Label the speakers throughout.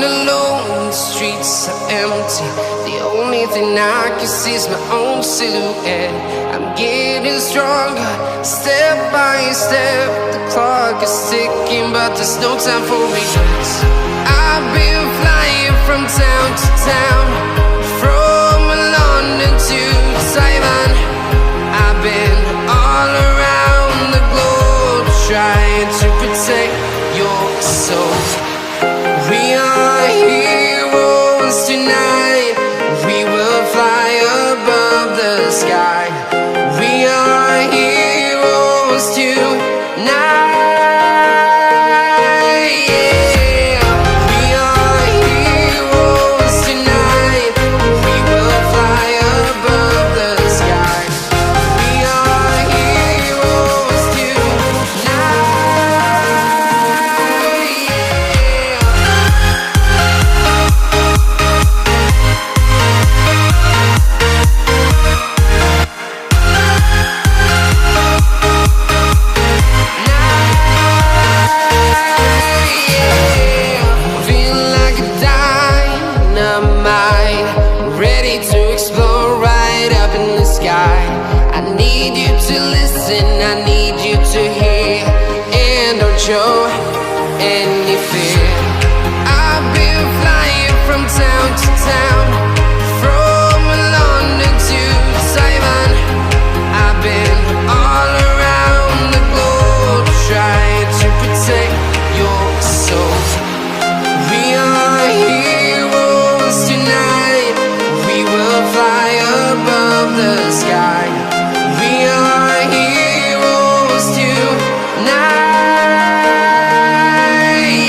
Speaker 1: alone, the streets are empty. The only thing I can see is my own silhouette. I'm getting stronger, step by step. The clock is ticking, but there's no time for regrets. I've been flying from town to town, from London to Taiwan. I've been all around the globe, trying to protect your soul. We are heroes tonight. We will fly above the sky. We are heroes tonight. Yeah. We are heroes tonight. We will fly above the sky. We are heroes tonight. Ready to explore right up in the sky. I need you to listen, I need you to hear, and don't show any fear. I've been flying from town to town, from London to Taiwan. I've been all around the globe, trying to protect your soul. We are heroes tonight. We will fly above the sky. We are heroes tonight.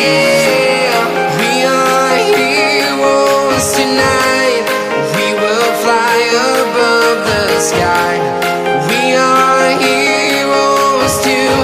Speaker 1: Yeah. We are heroes tonight. We will fly above the sky. We are heroes tonight.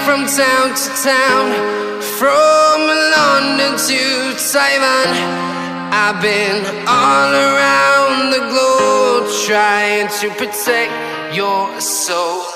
Speaker 1: From town to town, from London to Taiwan. I've been all around the globe, trying to protect your soul.